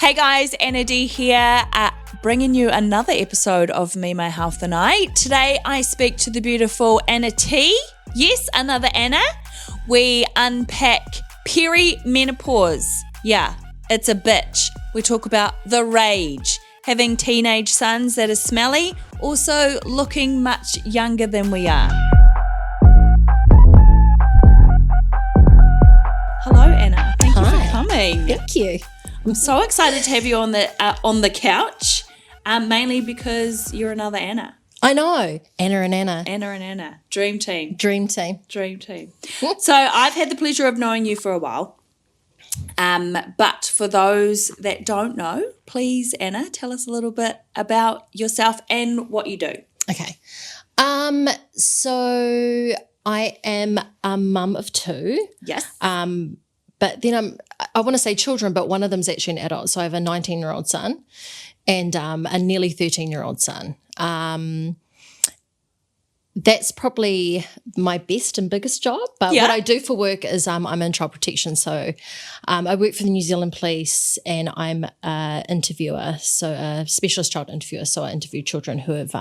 Hey guys, Anna Tait here, bringing you another episode of Me, My Health and I. Today I speak to the beautiful Anna Tait. Yes, another Anna. We unpack perimenopause. Yeah, it's a bitch. We talk about the rage, having teenage sons that are smelly, also looking much younger than we are. Hello, Anna. Thank you for coming. Thank you. I'm so excited to have you on the couch, mainly because you're another Anna. I know. Anna and Anna. Anna and Anna. Dream team. Dream team. Dream team. So I've had the pleasure of knowing you for a while. But for those that don't know, please, Anna, tell us a little bit about yourself and what you do. Okay. So I am a mum of two. Yes. But then I want to say children, but one of them's actually an adult. So I have a 19-year-old son and a nearly 13-year-old son. That's probably my best and biggest job. But what I do for work is I'm in child protection. So I work for the New Zealand Police and I'm an interviewer, so a specialist child interviewer. So I interview children who have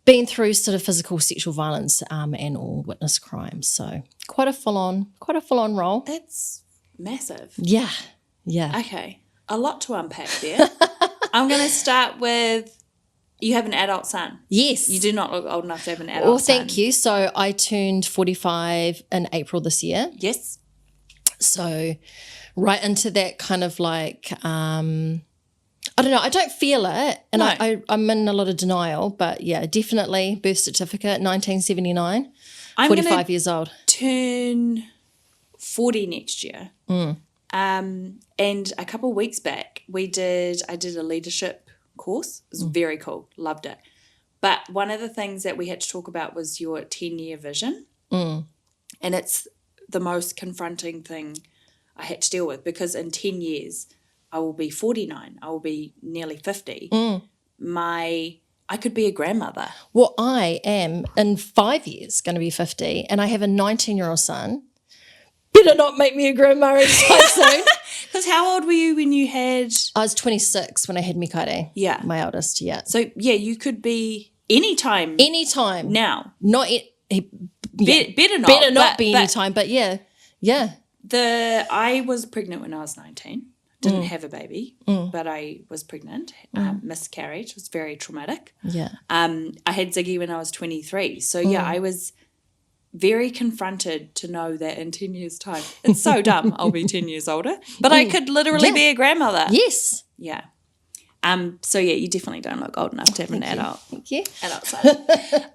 been through sort of physical sexual violence and or witness crimes. So quite a full on role. That's massive. Yeah. Okay. A lot to unpack there. I'm going to start with, you have an adult son. Yes. You do not look old enough to have an adult son. Well, thank you. So I turned 45 in April this year. Yes. So right into that kind of like, I don't know, I don't feel it and No. I'm in a lot of denial, but yeah, definitely birth certificate, 1979, I'm 45 years old. Turn 40 next year. And a couple of weeks back, I did a leadership course. It was very cool. Loved it. But one of the things that we had to talk about was your 10-year vision. And it's the most confronting thing I had to deal with because in 10 years, I will be 49. I will be nearly 50. I could be a grandmother. Well, I am in 5 years going to be 50 and I have a 19-year-old son. Better not make me a grandma anytime soon. Because how old were you when you had... I was 26 when I had Mikaere. Yeah. My eldest, yeah. So, yeah, you could be anytime. Anytime. Now. Not... Better not. Better not be anytime, but yeah. Yeah. I was pregnant when I was 19. Didn't have a baby, but I was pregnant. Miscarriage was very traumatic. Yeah. I had Ziggy when I was 23. So, yeah, I was very confronted to know that in 10 years' time, it's so dumb, I'll be 10 years older, but I could literally be a grandmother. Yes. Yeah. So, yeah, you definitely don't look old enough to have an adult. Thank you. Adult son.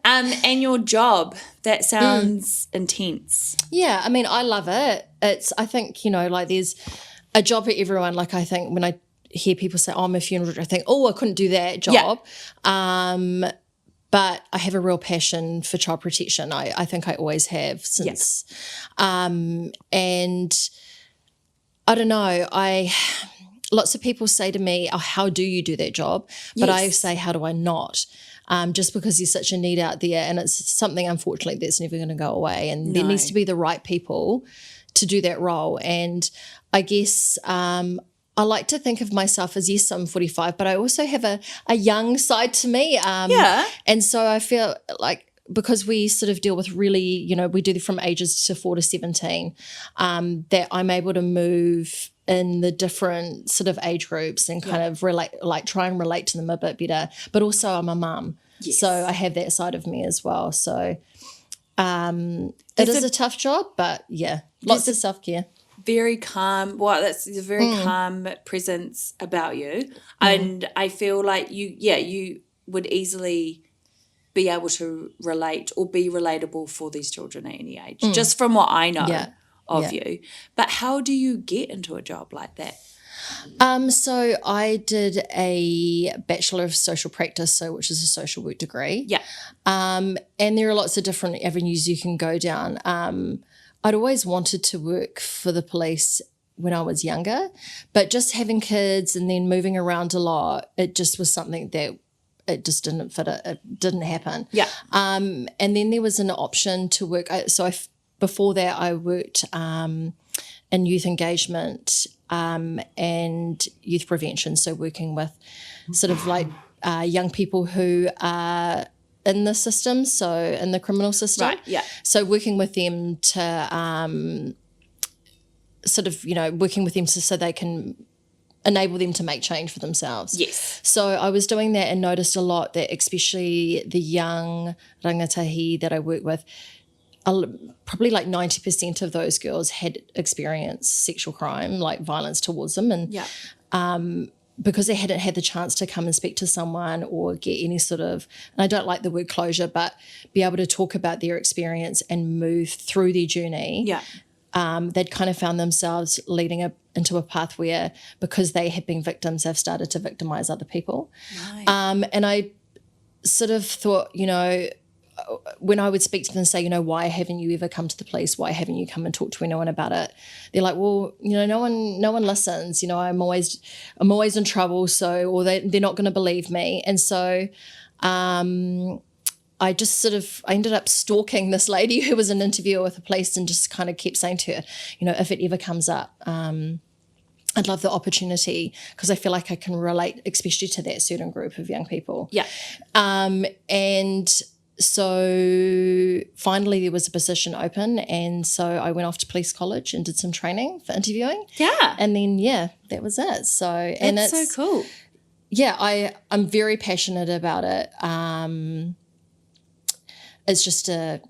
And your job, that sounds intense. Yeah, I mean, I love it. I think, like there's a job for everyone. Like I think when I hear people say, I'm a funeral director, I think, I couldn't do that job. Yeah. But I have a real passion for child protection. I think I always have since. And I don't know, lots of people say to me, how do you do that job? But I say, how do I not? Just because there's such a need out there and it's something, unfortunately, that's never going to go away. And there needs to be the right people to do that role. And I guess I like to think of myself as, yes, I'm 45, but I also have a young side to me. And so I feel like because we sort of deal with really, we do from ages to 4 to 17, that I'm able to move in the different sort of age groups and kind of try and relate to them a bit better. But also I'm a mum. Yes. So I have that side of me as well. So it is a tough job, but yeah, lots of self-care. Very calm. Well, that's a very calm presence about you. And I feel like you would easily be able to relate or be relatable for these children at any age, just from what I know of you. But how do you get into a job like that? So I did a Bachelor of Social Practice, which is a social work degree. Yeah. And there are lots of different avenues you can go down. I'd always wanted to work for the police when I was younger, but just having kids and then moving around a lot, it just was something that it just didn't fit. It didn't happen. Yeah. And then there was an option to work. Before that, I worked in youth engagement and youth prevention. So working with sort of like young people who are in the system, so in the criminal system. Right, yeah. So working with them to sort of, working with them so they can enable them to make change for themselves. Yes. So I was doing that and noticed a lot that especially the young rangatahi that I work with, probably like 90% of those girls had experienced sexual crime, like violence towards them. And because they hadn't had the chance to come and speak to someone or get any sort of, and I don't like the word closure, but be able to talk about their experience and move through their journey. Yeah. They'd kind of found themselves leading into a path where, because they had been victims, they've started to victimize other people. Right. And I sort of thought, when I would speak to them and say, why haven't you ever come to the police? Why haven't you come and talked to anyone about it? They're like, well, no one listens. I'm always in trouble. So, or they're not going to believe me. And so, I ended up stalking this lady who was an interviewer with the police and just kind of kept saying to her, if it ever comes up, I'd love the opportunity, because I feel like I can relate, especially to that certain group of young people. Yeah. And so finally there was a position open, and so I went off to police college and did some training for interviewing. Yeah. And then, that was it. So, and it's so cool. Yeah, I'm very passionate about it. It's just it's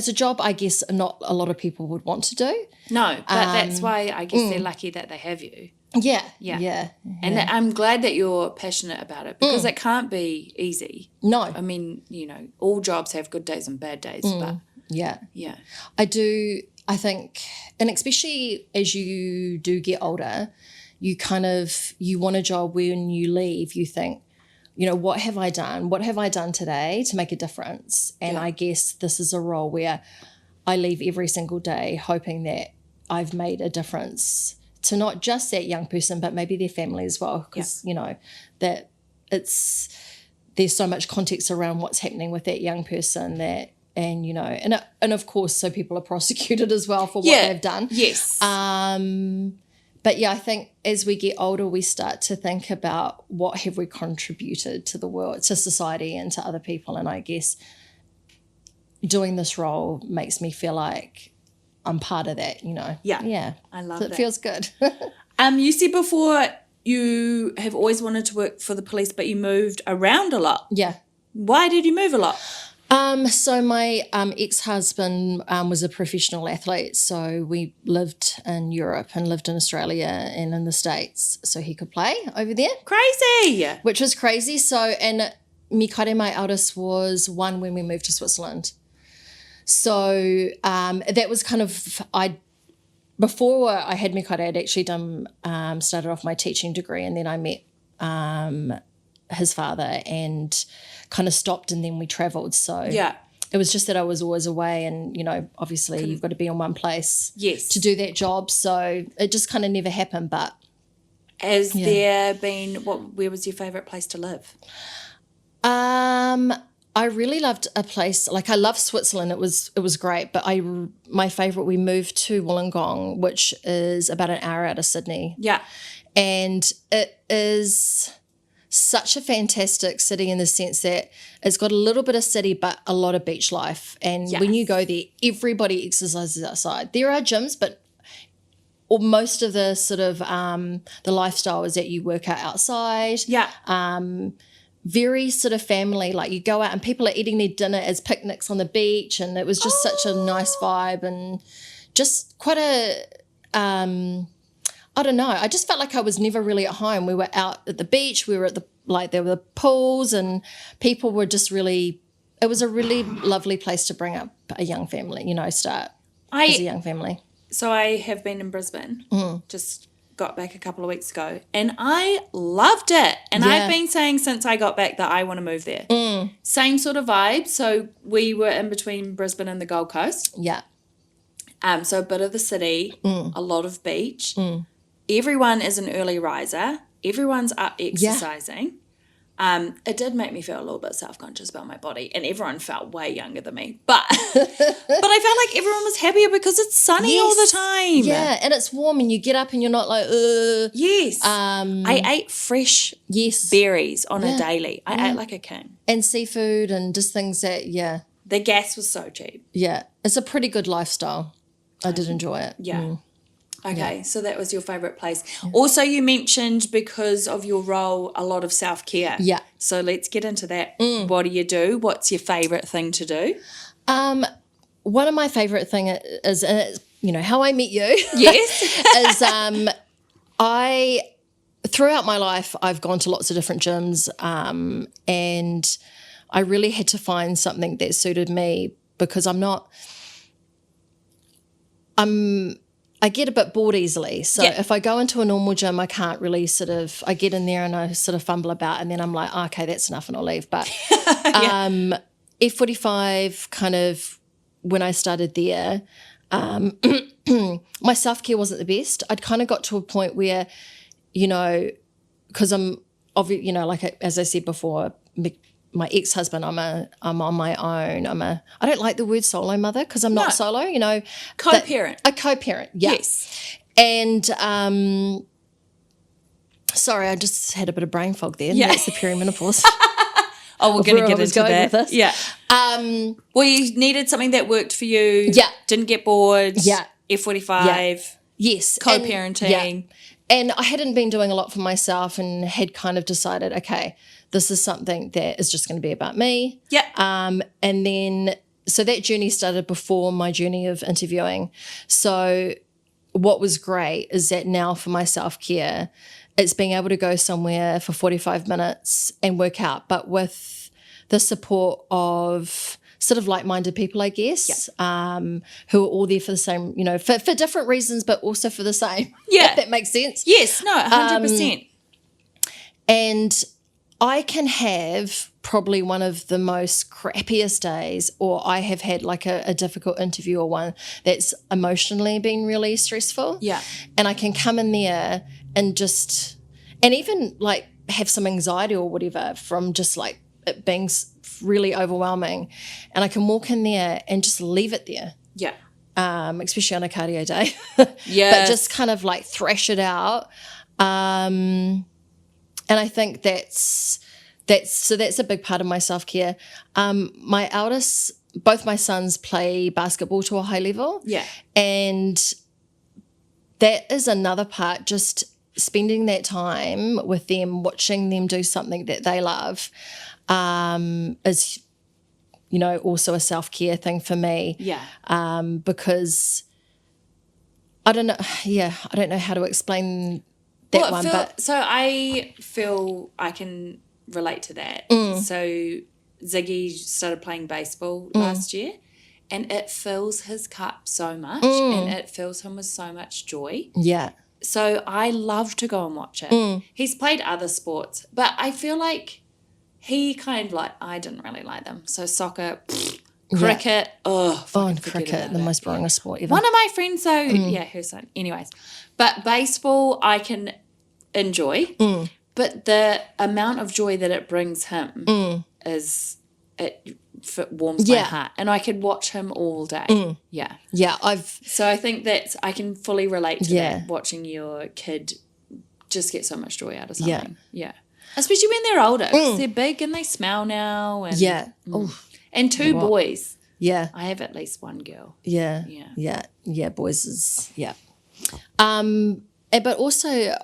a job I guess not a lot of people would want to do. No, but that's why I guess they're lucky that they have you. Yeah. And I'm glad that you're passionate about it, because it can't be easy. No. I mean, all jobs have good days and bad days, but yeah. I think, and especially as you do get older, you want a job where when you leave, you think, what have I done? What have I done today to make a difference? And I guess this is a role where I leave every single day hoping that I've made a difference to not just that young person, but maybe their family as well. Because, that there's so much context around what's happening with that young person that, and of course, so people are prosecuted as well for what they've done. Yes. But I think as we get older, we start to think about what have we contributed to the world, to society and to other people. And I guess doing this role makes me feel like I'm part of that, Yeah. Yeah. I love it. So it feels good. You said before you have always wanted to work for the police, but you moved around a lot. Yeah. Why did you move a lot? So my ex-husband was a professional athlete, so we lived in Europe and lived in Australia and in the States, so he could play over there. Crazy! Which was crazy. So, and Mikare, my eldest, was 1 when we moved to Switzerland. So that was kind of, before I had Mikare, I'd actually started off my teaching degree, and then I met his father and kind of stopped, and then we travelled. So it was just that I was always away, and obviously you've got to be in one place to do that job, so it just kind of never happened. But has there been, where was your favourite place to live? I really loved a place, like I love Switzerland, it was great, but my favourite, we moved to Wollongong, which is about an hour out of Sydney. Yeah. And it is such a fantastic city in the sense that it's got a little bit of city but a lot of beach life. And when you go there, everybody exercises outside. There are gyms, but most of the sort of the lifestyle is that you work out outside. Yeah. Very sort of family, like you go out and people are eating their dinner as picnics on the beach, and it was just such a nice vibe, and just quite a I don't know. I just felt like I was never really at home. We were out at the beach. We were at there were pools, and people were just really, it was a really lovely place to bring up a young family, start as a young family. So I have been in Brisbane, just got back a couple of weeks ago, and I loved it. And I've been saying since I got back that I want to move there. Same sort of vibe. So we were in between Brisbane and the Gold Coast. Yeah. So a bit of the city, a lot of beach. Everyone is an early riser. Everyone's up exercising. It did make me feel a little bit self-conscious about my body, and everyone felt way younger than me. But but I felt like everyone was happier because it's sunny all the time. Yeah, and it's warm, and you get up and you're not like, Yes. I ate fresh berries on a daily. I ate like a king. And seafood and just things that, The gas was so cheap. Yeah, it's a pretty good lifestyle. I did enjoy it. Yeah. Okay, so that was your favourite place. Yeah. Also, you mentioned because of your role, a lot of self-care. Yeah. So let's get into that. What do you do? What's your favourite thing to do? One of my favourite things is, how I met you. Yes. is throughout my life, I've gone to lots of different gyms, and I really had to find something that suited me because I get a bit bored easily. So if I go into a normal gym, I can't really I get in there and I sort of fumble about and then I'm like, okay, that's enough and I'll leave. But F45 kind of, when I started there, my self-care wasn't the best. I'd kind of got to a point where, because I'm like as I said before, my ex-husband, I'm on my own. I don't like the word solo mother because I'm not solo, Co-parent. A co-parent, yeah. Yes. And sorry, I just had a bit of brain fog there. Yeah. That's the perimenopause. Oh, we're going to get into that. With this. Yeah. Well, you needed something that worked for you. Yeah. Didn't get bored. Yeah. F45. Yeah. Yes. Co-parenting. And I hadn't been doing a lot for myself and had kind of decided, okay, this is something that is just going to be about me. Yeah. And then, so that journey started before my journey of interviewing. So what was great is that now for my self-care, it's being able to go somewhere for 45 minutes and work out, but with the support of sort of like-minded people, I guess, who are all there for the same, for different reasons, but also for the same. Yeah. If that makes sense. Yes, no, 100%. And I can have probably one of the most crappiest days, or I have had like a difficult interview or one that's emotionally been really stressful. Yeah. And I can come in there and even like have some anxiety or whatever from just like it being really overwhelming. And I can walk in there and just leave it there. Yeah. Especially on a cardio day. Yeah. But just kind of like thrash it out. And I think that's a big part of my self-care. My eldest, both my sons play basketball to a high level. Yeah. And that is another part, just spending that time with them, watching them do something that they love, is, also a self-care thing for me. Yeah. Because I don't know how to explain that one. So I feel I can relate to that. So Ziggy started playing baseball last year, and it fills his cup so much, and it fills him with so much joy. Yeah. So I love to go and watch it. He's played other sports, but I feel like he kind of I didn't really like them. So soccer, cricket, and cricket, the most boring sport ever. One of my friends though, her son. Anyways, but baseball I can enjoy, but the amount of joy that it brings him it warms my heart, and I could watch him all day. So I think I can fully relate to that, watching your kid just get so much joy out of something. Especially when they're older, 'cause they're big and they smell now, and and two boys. I have at least one girl. Boys is but also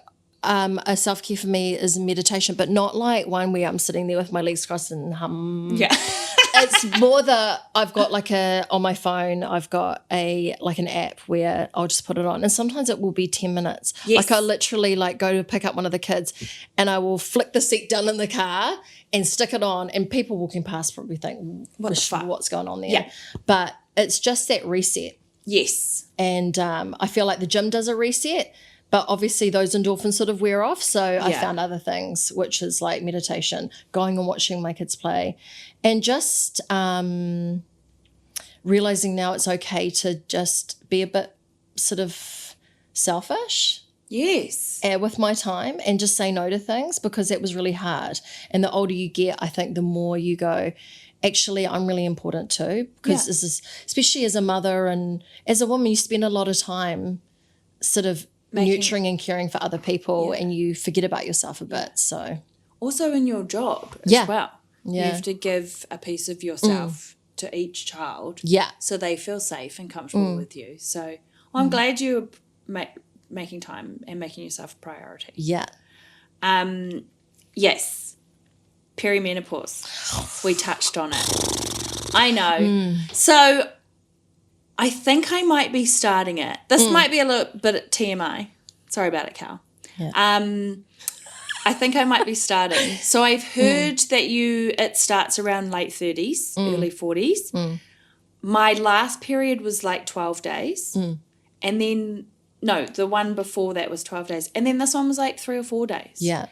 a self-care for me is meditation, but not like one where I'm sitting there with my legs crossed and hum. Yeah. It's more I've got on my phone, I've got an app where I'll just put it on, and sometimes it will be 10 minutes. Yes. I literally go to pick up one of the kids and I will flick the seat down in the car and stick it on, and people walking past probably think, what's going on there? Yeah. But it's just that reset. Yes. And I feel like the gym does a reset, but obviously those endorphins sort of wear off. So I found other things, which is like meditation, going and watching my kids play, and just realizing now it's okay to just be a bit sort of selfish. Yes. with my time and just say no to things, because it was really hard. And the older you get, I think the more you go, actually, I'm really important too, because this is, especially as a mother and as a woman, you spend a lot of time sort of nurturing and caring for other people, and you forget about yourself a bit. So also in your job as well. Yeah. You have to give a piece of yourself to each child. Yeah. So they feel safe and comfortable with you. So I'm glad you're making time and making yourself a priority. Yeah. Yes. Perimenopause. We touched on it. I know. So I think I might be starting it. This might be a little bit at TMI. Sorry about it, Cal. Yeah. I think I might be starting. So I've heard that it starts around late 30s, early 40s. My last period was like 12 days. And then, no, the one before that was 12 days. And then this one was like 3 or 4 days. Yeah.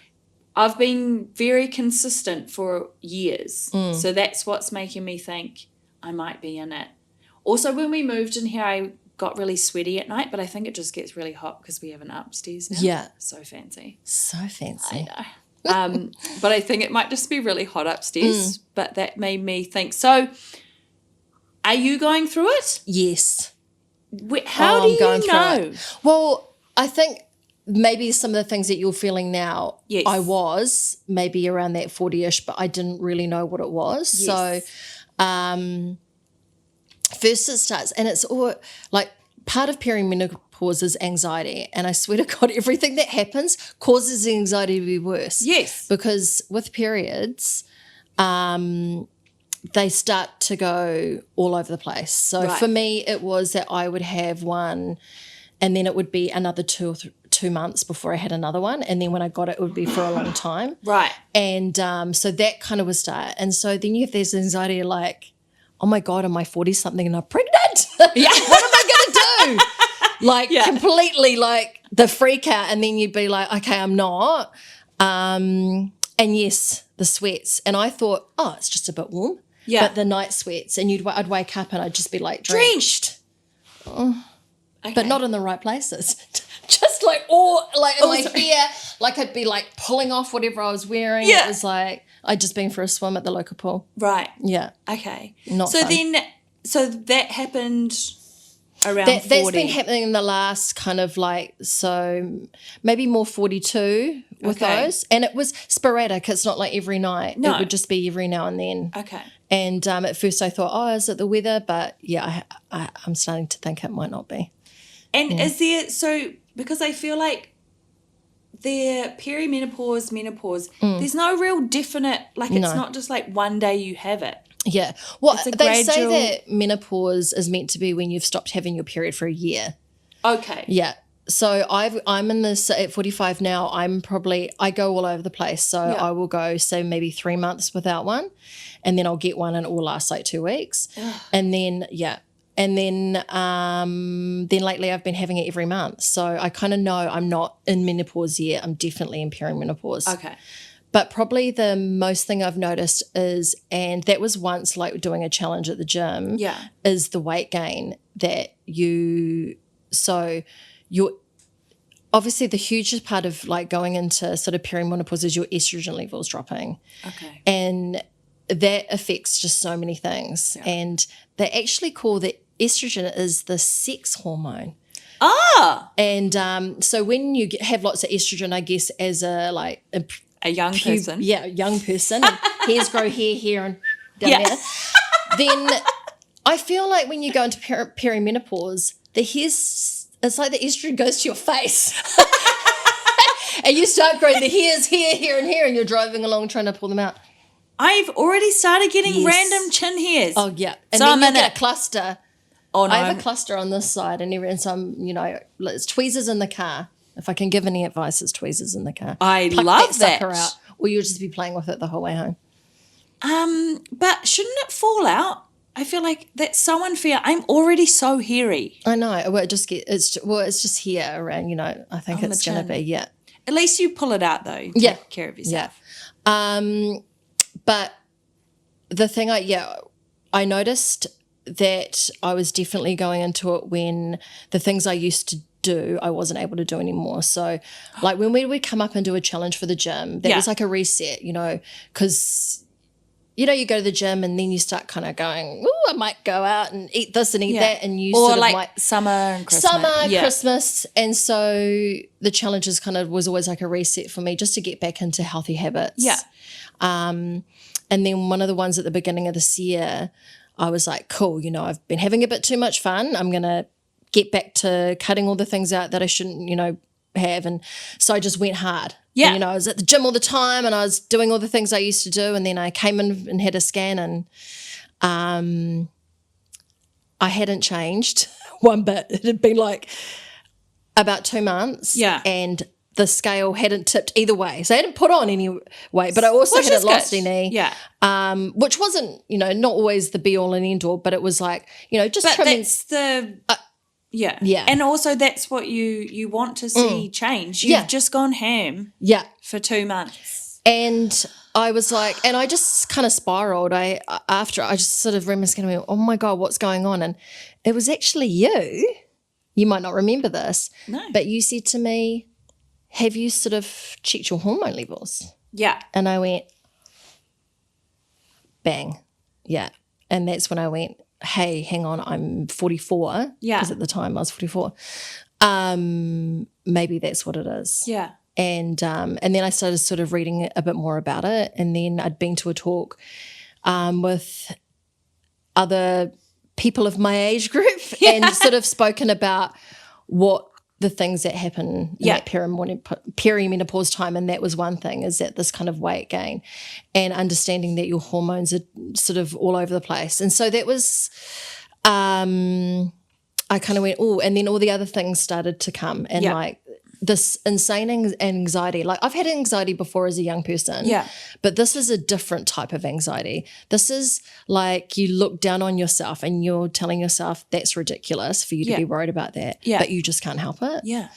I've been very consistent for years. So that's what's making me think I might be in it. Also, when we moved in here, I got really sweaty at night, but I think it just gets really hot because we have an upstairs now. Yeah. So fancy. So fancy. I know. But I think it might just be really hot upstairs. But that made me think. So, are you going through it? Yes. How do you know? Well, I think maybe some of the things that you're feeling now, I was maybe around that 40-ish, but I didn't really know what it was. Yes. So, first it starts, and it's all like part of perimenopause is anxiety, and I swear to God, everything that happens causes the anxiety to be worse. Yes. Because with periods, they start to go all over the place. So for me, it was that I would have one, and then it would be another 2 months before I had another one, and then when I got it, it would be for a long time. Right. And so that kind of was start. And so then you have this anxiety like, oh my God, am I 40-something and I'm pregnant? Yeah. What am I going to do? Like completely like the freak out. And then you'd be like, okay, I'm not. And yes, the sweats. And I thought, oh, it's just a bit warm. Yeah. But the night sweats, and I'd wake up and I'd just be like drenched. Okay. But not in the right places. Just like in my hair, like I'd be like pulling off whatever I was wearing. Yeah. It was like I'd just been for a swim at the local pool. Right. Yeah. Okay. Not so fun. So that happened around 40. That's been happening in the last kind of like, so maybe more 42 with those. And it was sporadic. It's not like every night. No. It would just be every now and then. Okay. And at first I thought, oh, is it the weather? But yeah, I'm starting to think it might not be. And is there, so because I feel like the perimenopause, menopause, there's no real definite, like it's not just like one day you have it. Yeah. Well, they say gradual- that menopause is meant to be when you've stopped having your period for a year. Okay. Yeah. So I'm in this at 45 now. I go all over the place. So I will go, say, maybe 3 months without one, and then I'll get one and it will last like 2 weeks. And then, And then lately I've been having it every month. So I kind of know I'm not in menopause yet. I'm definitely in perimenopause. Okay. But probably the most thing I've noticed is, and that was once like doing a challenge at the gym, is the weight gain that you're obviously the hugest part of like going into sort of perimenopause is your estrogen levels dropping. Okay. And that affects just so many things. Yeah. And they actually call the estrogen is the sex hormone. Ah. And so when you have lots of estrogen, I guess as a young person. Yeah, a young person. And hairs grow here and down there. Then I feel like when you go into perimenopause, the hairs, it's like the estrogen goes to your face. And you start growing the hairs here, and here, and you're driving along trying to pull them out. I've already started getting random chin hairs. Oh, yeah. And so then you get a cluster. Oh, no. I have a cluster on this side, and some, it's tweezers in the car. If I can give any advice, it's tweezers in the car. I Pluck love that sucker out, or you'll just be playing with it the whole way home. But shouldn't it fall out? I feel like that's so unfair. I'm already so hairy. I know. Well, it's just here around. I think it's going to be. Yeah. At least you pull it out though. You take care of yourself. Yeah. But the thing I noticed that I was definitely going into it when the things I used to do, I wasn't able to do anymore. So like when we would come up and do a challenge for the gym, that was like a reset, you know, because you know, you go to the gym and then you start kind of going, I might go out and eat this and eat that. And you or sort like of like summer and Christmas. Christmas. And so the challenges kind of was always like a reset for me just to get back into healthy habits. Yeah. And then one of the ones at the beginning of this year, I was like, cool, you know, I've been having a bit too much fun. I'm going to get back to cutting all the things out that I shouldn't, you know, have. And so I just went hard. Yeah. And, you know, I was at the gym all the time and I was doing all the things I used to do. And then I came in and had a scan and I hadn't changed one bit. It had been like about 2 months. Yeah. And the scale hadn't tipped either way. So I hadn't put on any weight, but I also hadn't lost any. Yeah. Which wasn't, you know, not always the be all and end all, but it was like, you know, just trimming. That's the yeah. Yeah. And also that's what you want to see change. You've just gone ham for 2 months. And I was like, and I just kind of spiraled. After I just sort of remember going, oh my God, what's going on? And it was actually you. You might not remember this. No. But you said to me, have you sort of checked your hormone levels? Yeah. And I went, bang. Yeah. And that's when I went, hey, hang on, I'm 44. Yeah. Because at the time I was 44. Maybe that's what it is. Yeah. And then I started sort of reading a bit more about it. And then I'd been to a talk with other people of my age group and sort of spoken about what the things that happen in that perimenopause time. And that was one thing, is that this kind of weight gain and understanding that your hormones are sort of all over the place. And so that was I kind of went, oh, and then all the other things started to come and like this insane anxiety. Like I've had anxiety before as a young person, but this is a different type of anxiety. This is like you look down on yourself and you're telling yourself that's ridiculous for you to be worried about that, but you just can't help it. Yeah.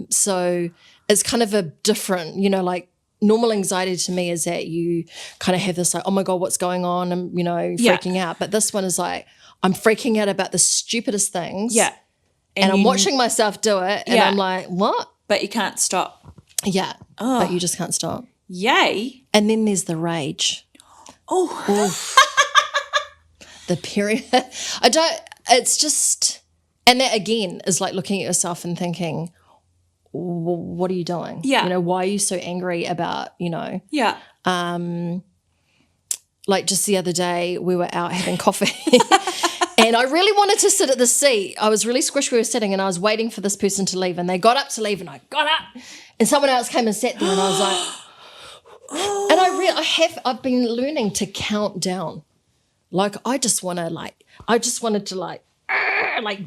So it's kind of a different, you know, like normal anxiety to me is that you kind of have this like, oh my God, what's going on? And, you know, freaking out. But this one is like, I'm freaking out about the stupidest things. Yeah. And I'm watching myself do it and I'm like, what? But you can't stop. Yeah. Oh. But you just can't stop. Yay. And then there's the rage. Oh. The period. It's just, and that again is like looking at yourself and thinking, what are you doing? Yeah. You know, why are you so angry about, you know? Yeah. Like just the other day we were out having coffee and I really wanted to sit at the seat. I was really squished where we were sitting and I was waiting for this person to leave and they got up to leave and I got up and someone else came and sat there and I was like, and I've been learning to count down. Like I just wanted to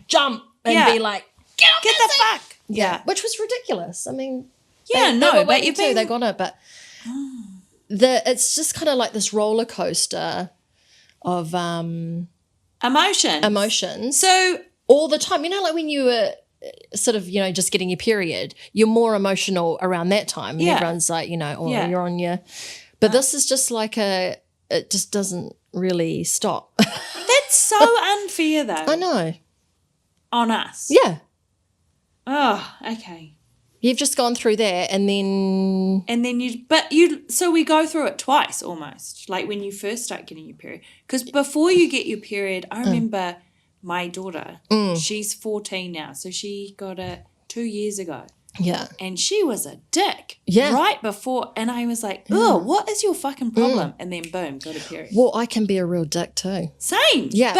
jump and be like, get the fuck. Yeah. Which was ridiculous. I mean, but they got it, but it's just kind of like this roller coaster of emotions. So all the time, you know, like when you were sort of, you know, just getting your period, you're more emotional around that time. And everyone's like, you know, you're on your, but this is just like it just doesn't really stop. That's so unfair though. I know. On us. Yeah. Oh, okay. You've just gone through that and then so we go through it twice almost, like when you first start getting your period. Because before you get your period, I remember my daughter, she's 14 now, so she got it 2 years ago. Yeah. And she was a dick. Yeah. Right before, and I was like, oh, what is your fucking problem? And then boom, got a period. Well, I can be a real dick too. Same. Yeah.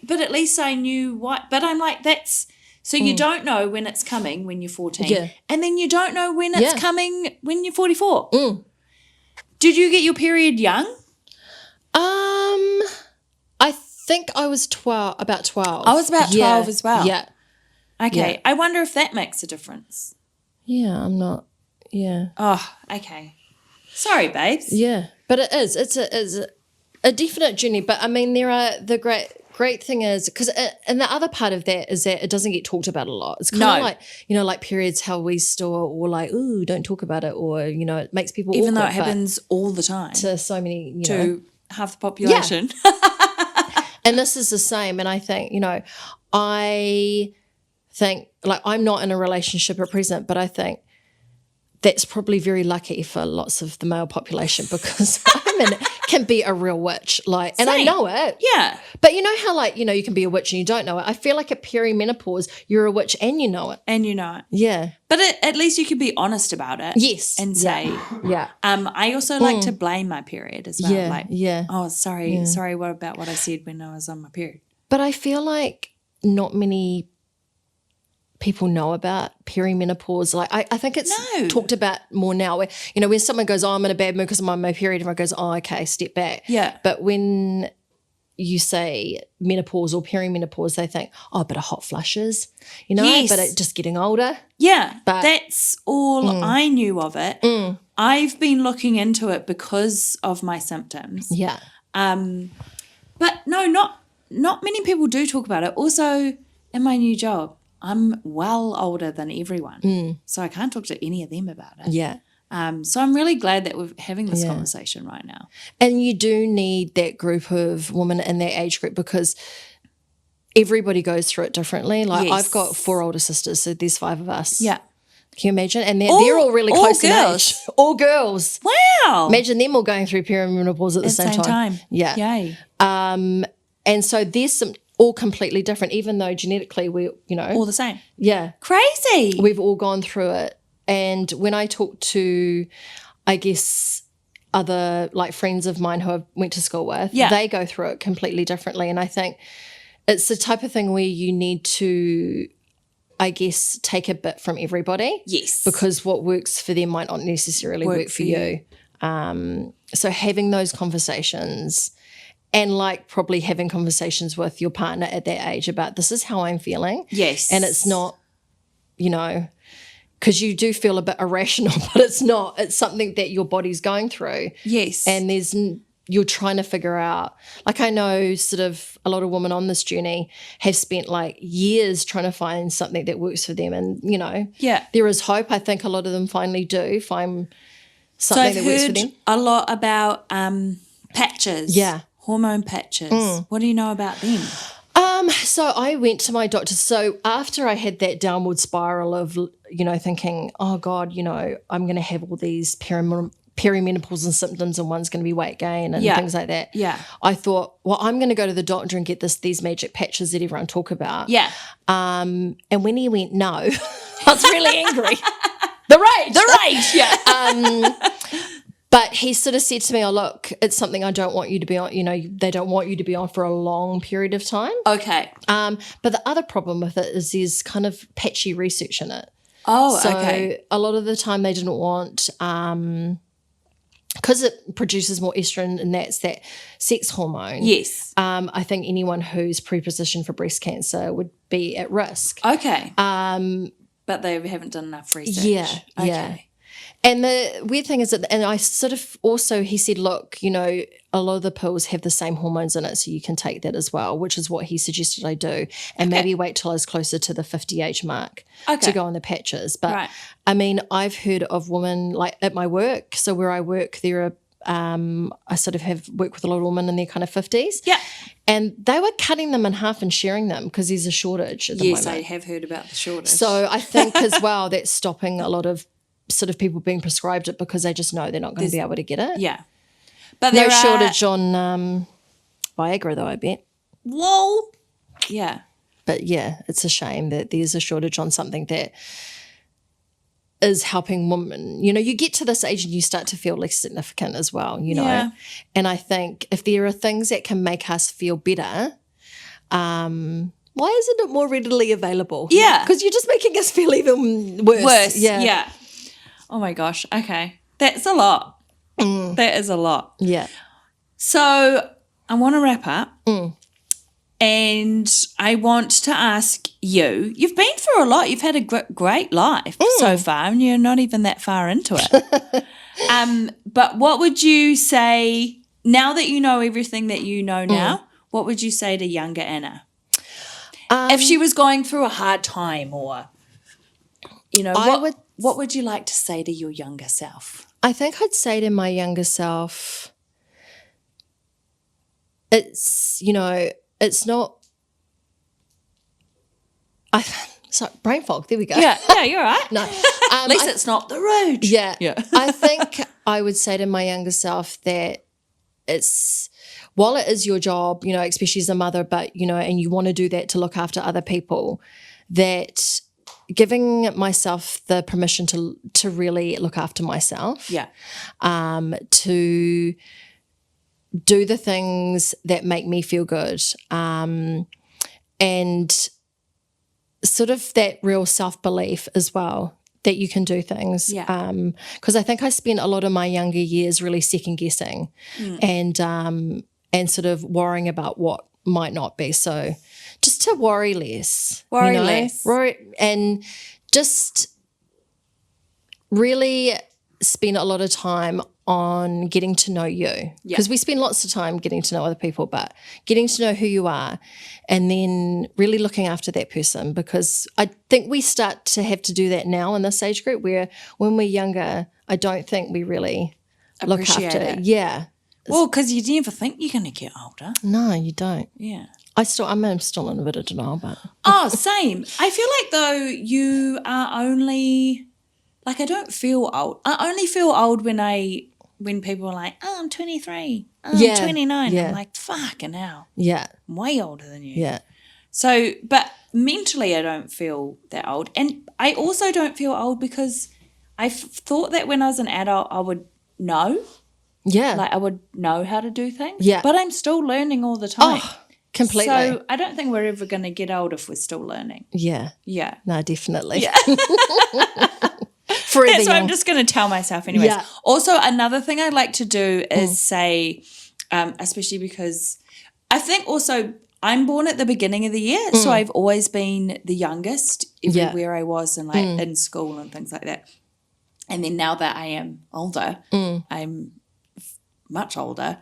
But at least I knew what, but I'm like, that's, so you don't know when it's coming when you're 14. Yeah. And then you don't know when it's coming when you're 44. Did you get your period young? I think I was about 12. I was about 12 as well. Yeah. Okay. Yeah. I wonder if that makes a difference. Yeah, I'm not. Yeah. Oh, okay. Sorry, babes. Yeah. But it is. It's a definite journey. But I mean, there are the great thing is, because and the other part of that is that it doesn't get talked about a lot. It's kind of like, you know, like periods, how we still or like, ooh, don't talk about it, or, you know, it makes people even awkward, though it happens all the time to so many, you to know, half the population. And this is the same. And I think, you know, I think, like, I'm not in a relationship at present, but I think that's probably very lucky for lots of the male population because women can be a real witch. Like, and I know it. Yeah. But you know how, like, you can be a witch and you don't know it. I feel like at perimenopause, you're a witch and you know it. And you know it. Yeah. But at least you can be honest about it. Yes. And say. Yeah. I also like to blame my period as well. Yeah. Like, yeah. oh, sorry, what about what I said when I was on my period? But I feel like not many people know about perimenopause. Like, I think it's talked about more now where, when someone goes, oh, I'm in a bad mood because I'm on my period, everyone goes, oh, okay, step back. Yeah. But when you say menopause or perimenopause, they think, oh, a bit of hot flushes, Yes. but just getting older. Yeah, But that's all I knew of it. I've been looking into it because of my symptoms. Yeah. But no, not many people do talk about it. Also, in my new job, I'm well older than everyone, so I can't talk to any of them about it. Yeah. So I'm really glad that we're having this conversation right now. And you do need that group of women in that age group because everybody goes through it differently. Like, I've got 4 older sisters, so there's 5 of us. Yeah. Can you imagine? And they're all really close in age. All girls. Wow. Imagine them all going through perimenopause at the same time. Yeah. Yay. And so there's all completely different, even though genetically we're, all the same. Yeah. Crazy. We've all gone through it. And when I talk to, I guess, other like friends of mine who I went to school with, they go through it completely differently. And I think it's the type of thing where you need to, I guess, take a bit from everybody. Yes. Because what works for them might not necessarily work for you. So having those conversations and like probably having conversations with your partner at that age about this is how I'm feeling. Yes. And it's not, because you do feel a bit irrational, but it's not. It's something that your body's going through. Yes. And you're trying to figure out, like I know sort of a lot of women on this journey have spent like years trying to find something that works for them. And, there is hope. I think a lot of them finally do find something that works for them. So I've heard a lot about patches. Yeah. Hormone patches. What do you know about them? So I went to my doctor. So after I had that downward spiral of, thinking, oh God, I'm going to have all these perimenopause symptoms and one's going to be weight gain and things like that. Yeah. I thought, well, I'm going to go to the doctor and get these magic patches that everyone talk about. Yeah. And when he went no, I was really angry. The rage, yeah. But he sort of said to me, oh, look, it's something I don't want you to be on, they don't want you to be on for a long period of time. Okay. But the other problem with it is there's kind of patchy research in it. Oh, so okay. A lot of the time they didn't want, because it produces more estrogen and that's that sex hormone. Yes. I think anyone who's prepositioned for breast cancer would be at risk. Okay. But they haven't done enough research. Yeah. Okay. Yeah. And the weird thing is that, and I sort of also, he said, look, a lot of the pills have the same hormones in it, so you can take that as well, which is what he suggested I do, and maybe wait till I was closer to the 50 age mark to go on the patches. But I mean, I've heard of women like at my work, so where I work, there are, I sort of have worked with a lot of women in their kind of 50s. Yeah. And they were cutting them in half and sharing them because there's a shortage at the moment. Yes, I have heard about the shortage. So I think as well that's stopping a lot of sort of people being prescribed it because they just know they're not going to be able to get it. Yeah. But no shortage on Viagra though, I bet. Whoa. Yeah. But yeah, it's a shame that there's a shortage on something that is helping women. You get to this age and you start to feel less significant as well, Yeah. And I think if there are things that can make us feel better, why isn't it more readily available? Yeah. Because you're just making us feel even worse. Yeah. Oh my gosh. Okay. That's a lot. That is a lot. Yeah. So I want to wrap up and I want to ask you've been through a lot. You've had a great life so far and you're not even that far into it. But what would you say, now that you know everything that you know now, what would you say to younger Anna? If she was going through a hard time or, what would you like to say to your younger self? I think I'd say to my younger self, it's not, So brain fog. There we go. Yeah, you're right. No, At least it's not the road. Yeah. I think I would say to my younger self that while it is your job, you know, especially as a mother, but, you know, and you want to do that to look after other people, that giving myself the permission to really look after myself. Yeah. To do the things that make me feel good. And sort of that real self-belief as well, that you can do things. Yeah. Because I think I spent a lot of my younger years really second-guessing and sort of worrying about what might not be. So just to worry less. Worry less. And just really spend a lot of time on getting to know you, because we spend lots of time getting to know other people, but getting to know who you are and then really looking after that person, because I think we start to have to do that now in this age group, where when we're younger, I don't think we really Appreciate look after it. Yeah. Well, because you never think you're going to get older. No, you don't. Yeah. I'm still in a bit of denial, but Oh, same. I feel like though you are only, like, I don't feel old. I only feel old when people are like, oh, I'm 23, oh, I'm 29. Yeah. I'm like, fucking hell. yeah. I'm way older than you. Yeah. So, but mentally I don't feel that old. And I also don't feel old because I thought that when I was an adult I would know. Yeah. Like I would know how to do things. Yeah. But I'm still learning all the time. Oh, completely. So I don't think we're ever going to get old if we're still learning. Yeah. Yeah. No, definitely. Yeah. Forever That's what young. I'm just going to tell myself anyways. Yeah. Also, another thing I like to do is say, especially because I think also I'm born at the beginning of the year, so I've always been the youngest everywhere I was and like in school and things like that. And then now that I am older, I'm much older.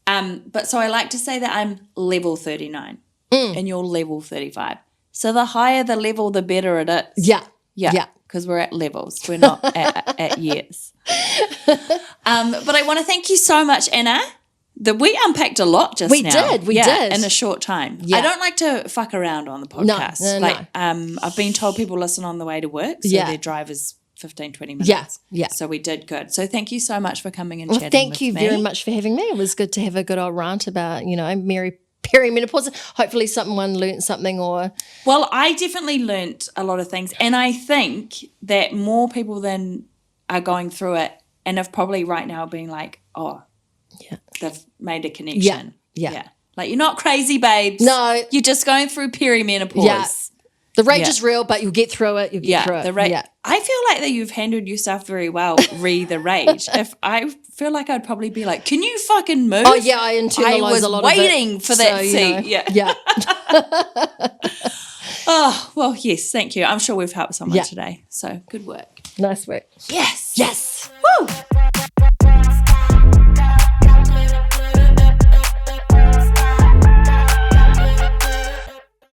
But so I like to say that I'm level 39 and you're level 35. So the higher the level, the better it is. Yeah. Yeah. Because we're at levels. We're not at years. But I want to thank you so much, Anna. We unpacked a lot just now. We did. In a short time. Yeah. I don't like to fuck around on the podcast. No. I've been told people listen on the way to work, so their drive is 15, 20 minutes. Yeah. So we did good. So thank you so much for coming and Well, chatting thank with you me. very much for having me. It was good to have a good old rant about, you know, perimenopause. Hopefully someone learnt something or... Well, I definitely learnt a lot of things, and I think that more people than are going through it and have probably right now been like, oh, they've made a connection. Yeah. Like, you're not crazy, babes. No. You're just going through perimenopause. Yeah. The rage is real, but you'll get through it. I feel like that you've handled yourself very well, the rage. If I feel like I'd probably be like, can you fucking move? Oh, yeah, I internalise a lot of it. I was waiting for that seat. Yeah. Oh, well, yes, thank you. I'm sure we've helped someone today. So good work. Nice work. Yes. Yes.